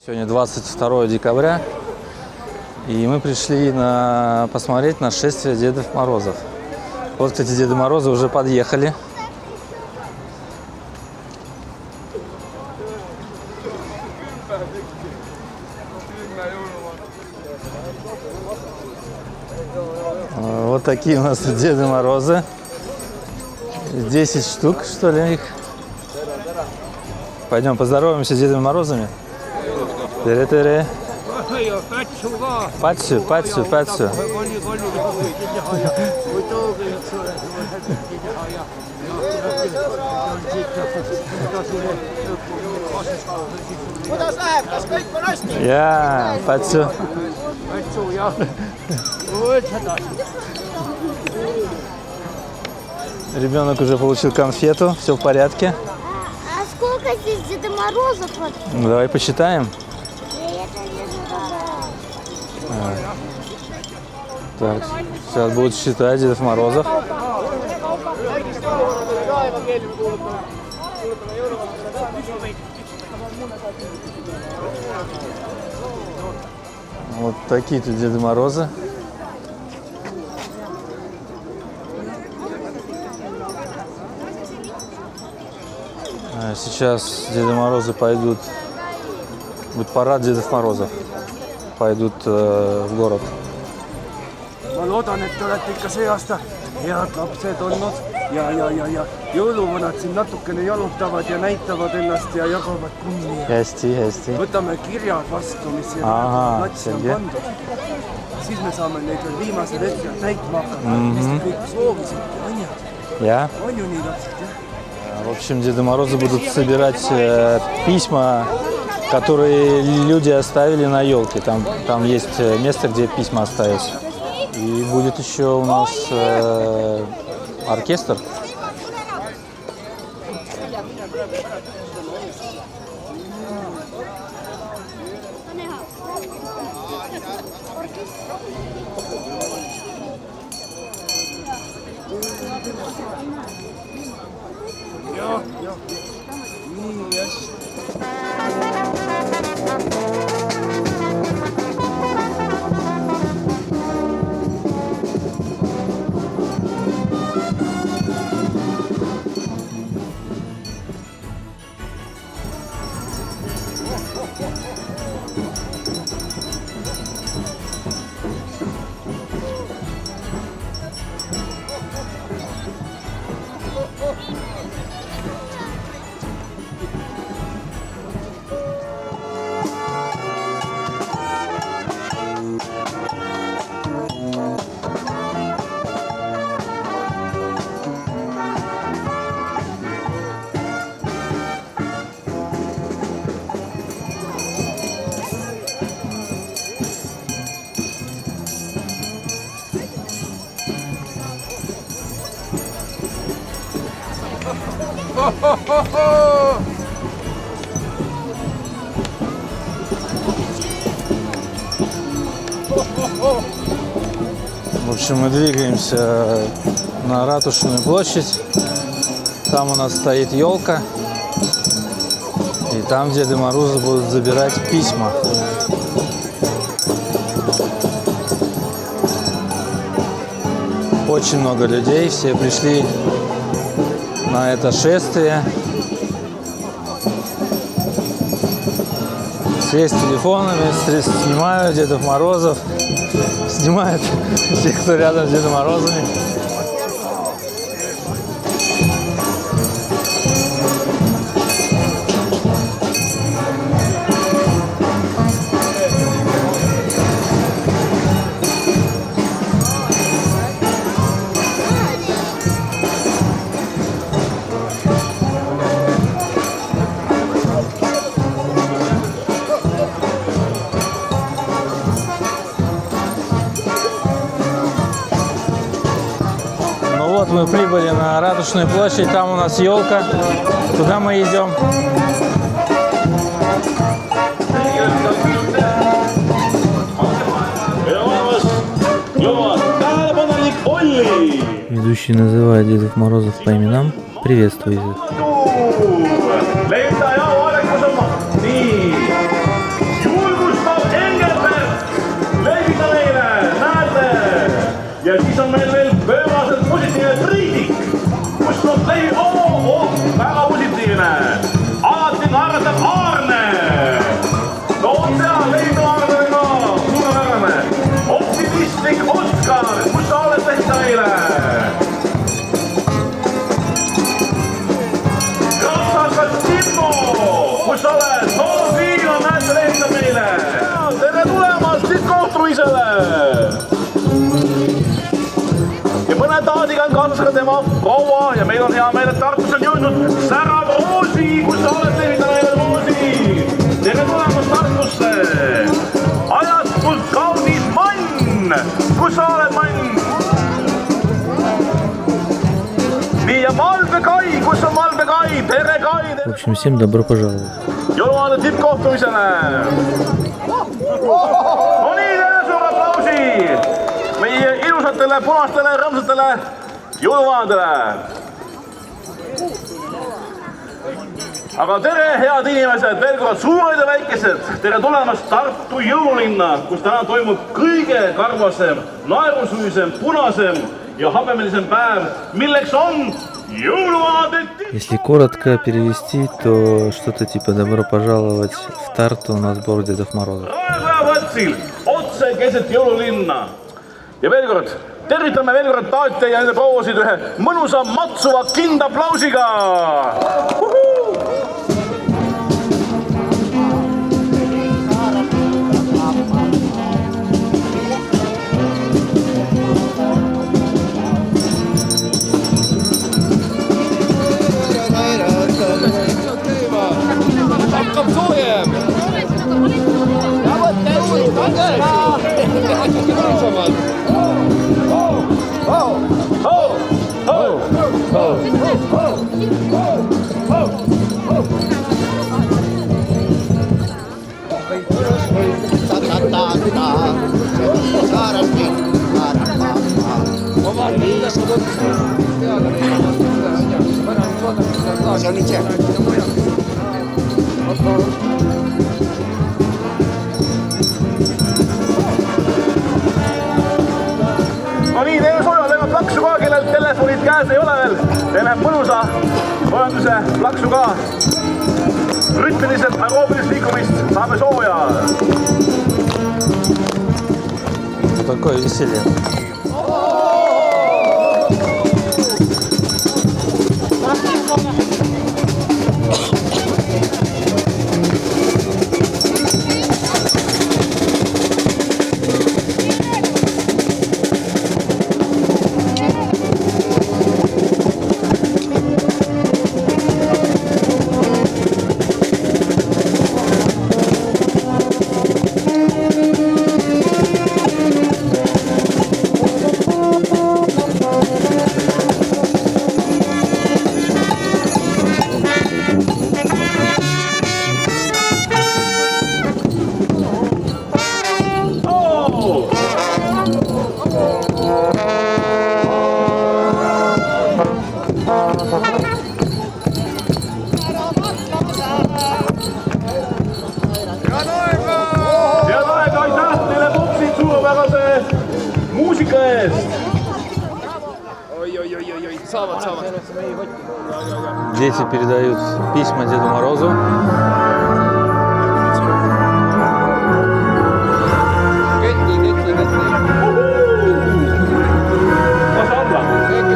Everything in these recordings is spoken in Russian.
Сегодня 22 декабря, и мы пришли посмотреть на шествие Дедов Морозов. Вот, кстати, Деды Морозы уже подъехали. Вот такие у нас Деды Морозы. 10 штук, что ли, их. Пойдем поздороваемся с Дедами Морозами. Тере-тере. Патсю. Я, патсю. Ребенок уже получил конфету, все в порядке. А сколько здесь Деда Морозов? Ну, давай посчитаем. Так, сейчас будут считать Дедов Морозов. Вот такие тут Деды Морозы. Сейчас Деды Морозы пойдут, будет парад Дедов Морозов, пойдут в город. Ma loodan, et te olete ikka see aasta head lapsed olnud ja jõuluvanad siin natukene jalutavad ja näitavad ennast ja jagavad kummi. Hästi. Võtame kirjad vastu, mis siia platsi on pandud. Siis me saame neid veel viimasel hetkel täitma hakata, mis te kõik soovisite, on ju? On ju nii lapsed, jah? В общем, Деды Морозы будут собирать письма, которые люди оставили на елке. Там есть место, где письма оставить. И будет еще у нас оркестр. В общем, мы двигаемся на Ратушную площадь. Там у нас стоит елка. И там Деды Морозы будут забирать письма. Очень много людей. Все пришли на это шествие. Все с телефонами, снимают Дедов Морозов, снимают всех, кто рядом с Дедом Морозами. Вот мы прибыли на Ратушную площадь, там у нас елка, туда мы идем. Ведущий называет Дедов Морозов по именам, приветствует их. kahvtuisele. Ja mõne taadiga on kaasas ka tema proua ja meil on hea meel, et Tartus on jõudnud särav Roosi. Kus sa oled, tervitame Roosi? Tere tulemast Tartusse. Ajastult kaunis Mann. Kus sa oled, Mann? Nii ja Malve Kai. Kus on Malve Kai? Tere Kai. В общем, всем добро пожаловать. Jõuluvaade tippkohtumisele. No nii, tere suur aplausi meie ilusatele, punastele, rõõmsatele jõuluvaadele. Aga tere, head inimesed, veel kord suured ja väikesed. Tere tulemast Tartu jõululinna, kus täna toimub kõige karvasem, naerusüüsem, punasem ja habemelisem päev, milleks on jõuluvaade. Если коротко перевести, то что-то типа «Добро пожаловать в Тарту на сбор Дедов Морозов». Raekoja otse keset jõululinna. Ja veel kord, tervitame veel kord taate ja nende proosid ühe mõnusa matsuva kindaplausiga. Hakkab soojem! Ja võtte uut, ilusamad! See on ise. No nii, teeme soojal, teeme plaksu ka, kellel telefonid käes ei ole veel. Teeme mõnusa soojenduse plaksu ka. Rütmiliselt aeroobilist liikumist saame sooja. Такое веселье. Дети передают письма Деду Морозу.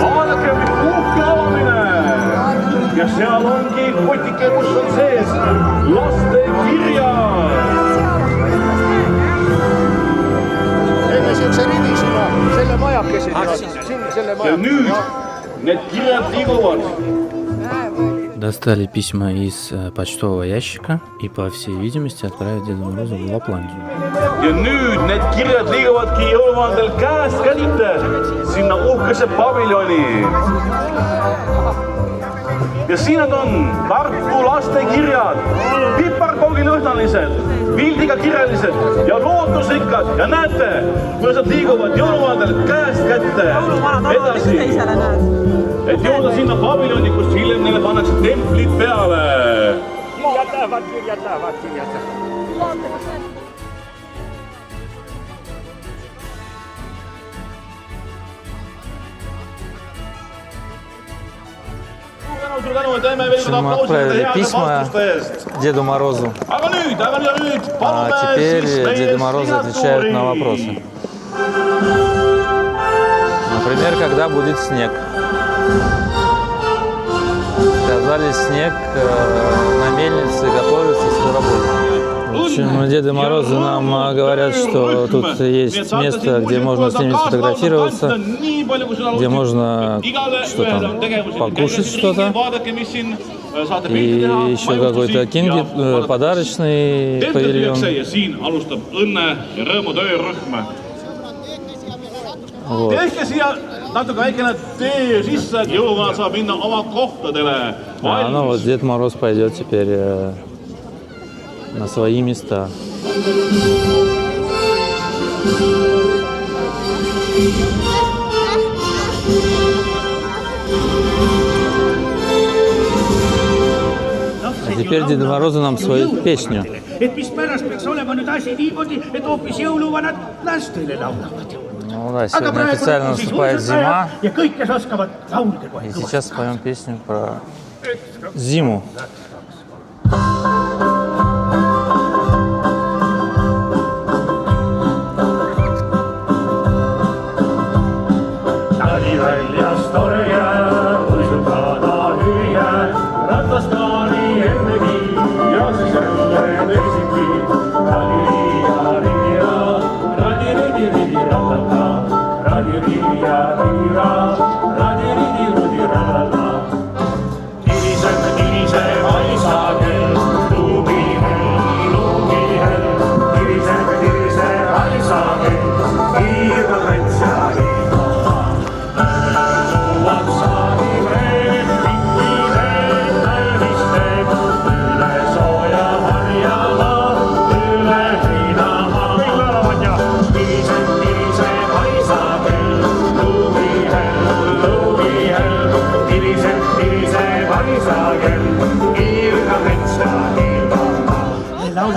Vaadake, mis kuuki avamine. Ja seal ongi kotike, kus on sees laste kirjad. Teeme siukse rivi sinna, selle majakesi. Ja nüüd need kirjad liiguvad. Достали письма из почтового ящика и, по всей видимости, отправят Деду Морозу в Лапландию. Ja nüüd need kirjad liiguvadki jõuluvaandel käest kätte sinna uhkese paviljoni. Ja siin nad on Tartu laste kirjad, piparkoogilõhnalised, pildiga kirjalised ja lootusrikkad. Ja näete, kuidas nad liiguvad jõuluvaandel käest kätte edasi. Et jõuda sinna paviljoni, kust hiljem neile pannakse templid peale. Kirjad lähevad. Мы отправили письма Деду Морозу, а теперь Деды Морозы отвечают на вопросы. Например, когда будет снег. Сказали, снег на мельнице готовится, скоро будет. В общем, Деды Морозы нам говорят, что тут есть место, где можно с ними сфотографироваться, где можно что там, покушать что-то. И еще какой-то подарочный павильон. Вот. Tehke siia natuke väikene tee sisse, et jõuluvana saab minna oma kohtadele. Ну вот Дед Мороз пойдет теперь на свои места. А теперь Дед Мороз нам свою песню. Et mispärast peaks olema nüüd asi niimoodi, et hoopis jõuluvanad lastele laulavad. Ну да, сегодня официально наступает зима. Ja kõik, kes oskavad laulda kohe. И сейчас споем песню про зиму. Tali väljas tore jää, uisukada hüüa, rataskaani ennegi ja siis jälle teisiti. Radi-riia, radi-ridi, ratata, radi-riia, ridi-ra, radi-ridi, ratata. Tiriseb aisakell, lumihell, tiriseb aisakell, kiirab mets ja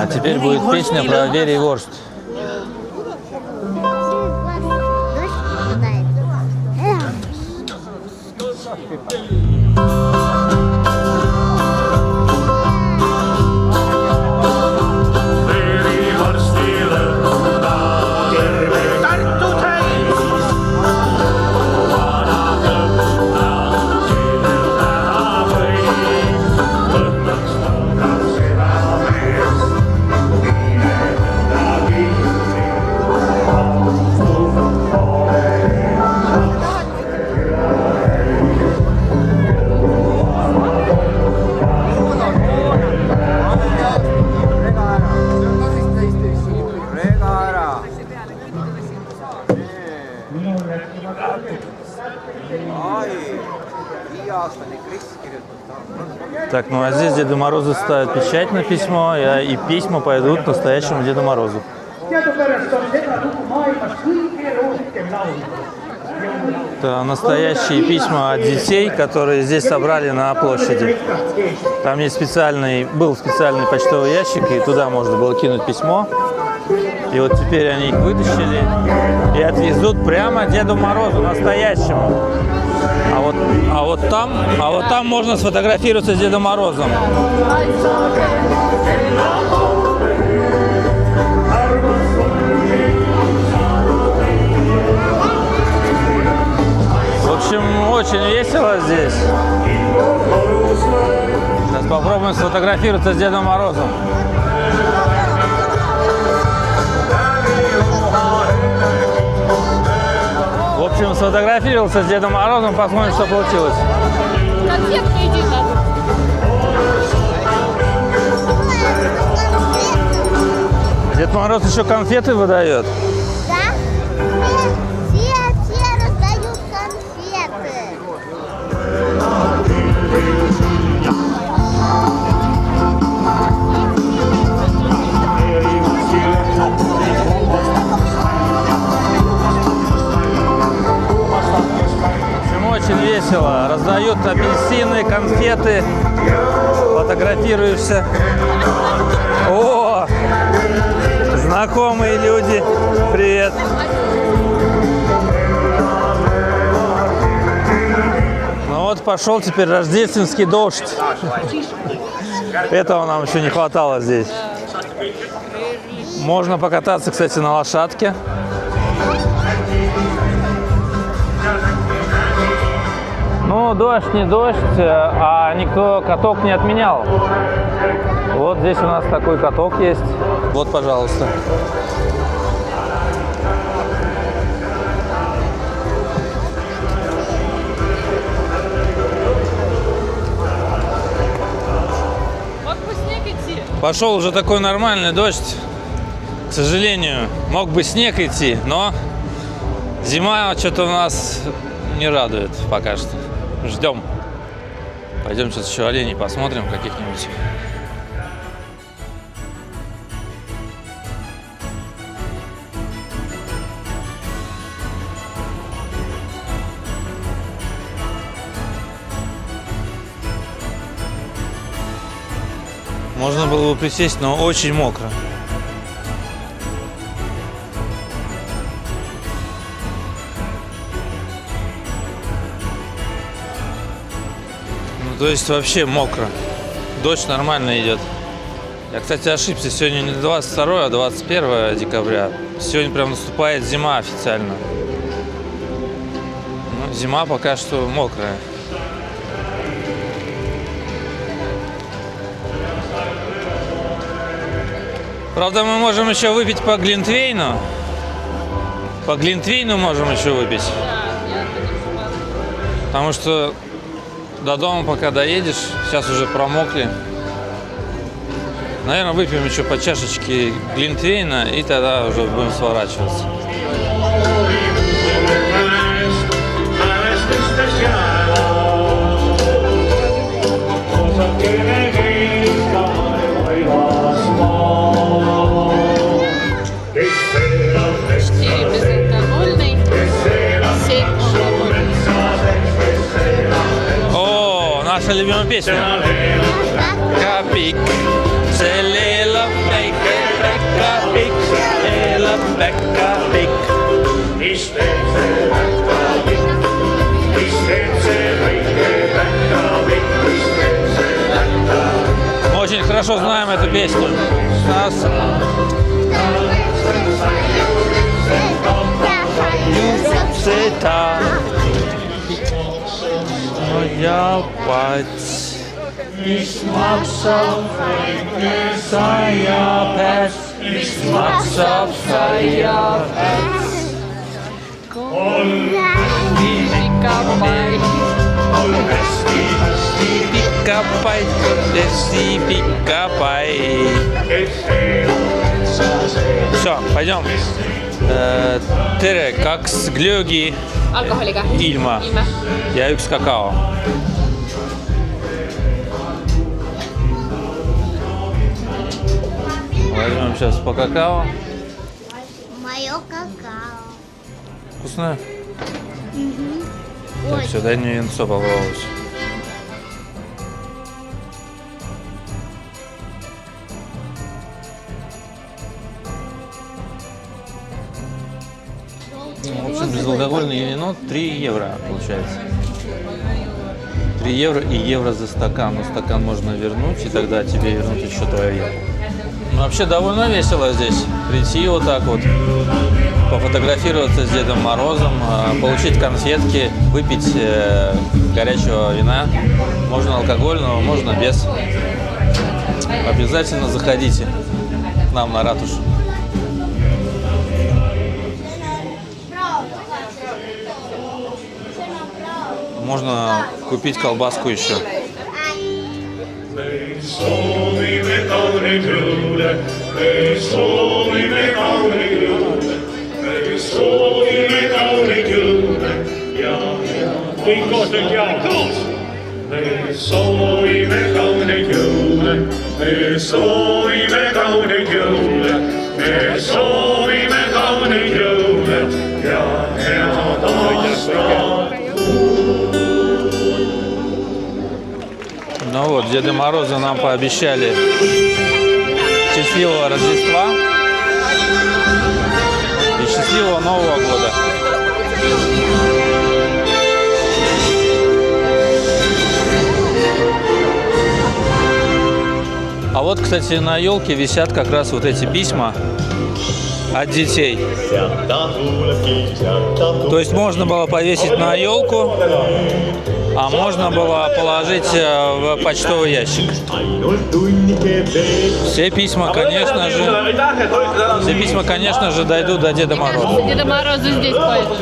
А теперь будет песня про Верий-Ворст. Так, ну а здесь Деды Морозы ставят печать на письмо, и письма пойдут настоящему Деду Морозу. Это настоящие письма от детей, которые здесь собрали на площади. Там есть был специальный почтовый ящик, и туда можно было кинуть письмо. И вот теперь они их вытащили и отвезут прямо Деду Морозу, настоящему. А вот там можно сфотографироваться с Дедом Морозом. В общем, очень весело здесь. Сейчас попробуем сфотографироваться с Дедом Морозом. В общем, сфотографировался с Дедом Морозом, посмотрим, что получилось. Конфетки иди надо. Дед Мороз еще конфеты выдает. Да? Все раздают конфеты. Очень весело. Раздают апельсины, конфеты. Фотографируешься. О! Знакомые люди. Привет. Ну вот пошел теперь рождественский дождь. Этого нам еще не хватало здесь. Можно покататься, кстати, на лошадке. Ну, дождь не дождь, а никто каток не отменял. Вот здесь у нас такой каток есть. Вот, пожалуйста. Мог бы снег идти. Пошел уже такой нормальный дождь. К сожалению, мог бы снег идти, но зима что-то у нас не радует пока что. Ждем. Пойдем сейчас еще оленей посмотрим каких-нибудь. Можно было бы присесть, но очень мокро. Ну, то есть вообще мокро. Дождь нормально идет. Я, кстати, ошибся. Сегодня не 22, а 21 декабря. Сегодня прям наступает зима официально. Ну, зима пока что мокрая. Правда, мы можем еще выпить по глинтвейну. По глинтвейну можем еще выпить. Потому что до дома, пока доедешь, сейчас уже промокли. Наверное, выпьем еще по чашечке глинтвейна, и тогда уже будем сворачиваться. Безалкогольный, 7 алкогольный. О, наша любимая песня. Капик, селела, бека, капик, селела, бека, пик. Мы очень хорошо знаем эту песню. У нас Юсета, моя мать, ich mach so Feierpest, ich mach so Feierpest. Die Pickerpei, die Pickerpei, die Pickerpei. Все, пойдем. Tere, kaks glögi Alkoholiga. ilma ja üks kakao. Возьмем сейчас по какао. Мое какао. Вкусное? Так, все, дай мне винцо попробовать. В общем, безалкогольное вино 3 евро получается. 3 евро и евро за стакан. Но стакан можно вернуть, и тогда тебе вернут еще твое евро. Ну, вообще довольно весело здесь. Прийти вот так вот, пофотографироваться с Дедом Морозом, получить конфетки, выпить горячего вина. Можно алкогольного, можно без. Обязательно заходите к нам на ратушу. Можно купить колбаску еще. Kõik koos nüüd ja koos! Me soovime kauneid jõule, me soovime kauneid jõule, me soovime kauneid jõule ja head aastat. Ну вот, Деды Морозы нам пообещали счастливого Рождества и счастливого Нового года. А вот, кстати, на елке висят как раз вот эти письма от детей. То есть можно было повесить на елку А можно было положить в почтовый ящик. Все письма, конечно же, дойдут до Деда Мороза. Деда Мороза здесь поедут.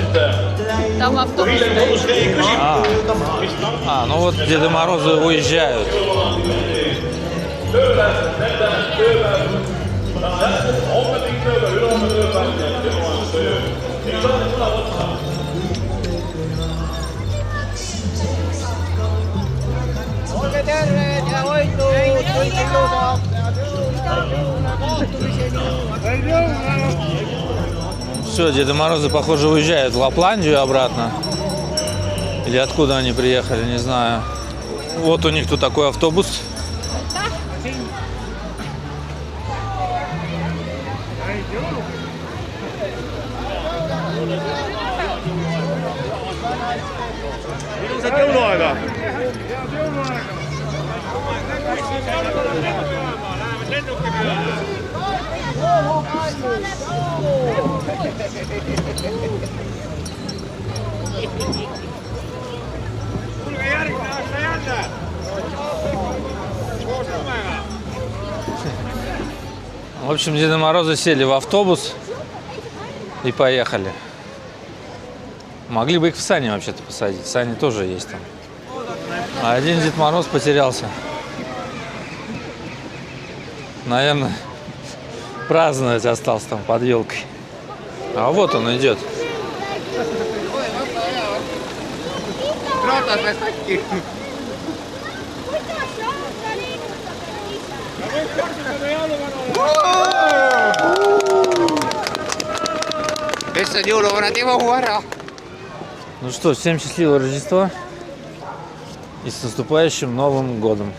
Там автобус стоит. Ну вот Деда Морозы уезжают. Все, Деда Морозы, похоже, уезжают в Лапландию обратно. Или откуда они приехали, не знаю. Вот у них тут такой автобус. Ilusat jõuluaega! Tulge järgmine aasta jälle! Koos lumega! В общем, Деда Морозы сели в автобус и поехали. Могли бы их в сани вообще-то посадить. Сани тоже есть там. А один Дед Мороз потерялся. Наверное, праздновать остался там под елкой. А вот он идет. Ну что, всем счастливого Рождества и с наступающим Новым годом.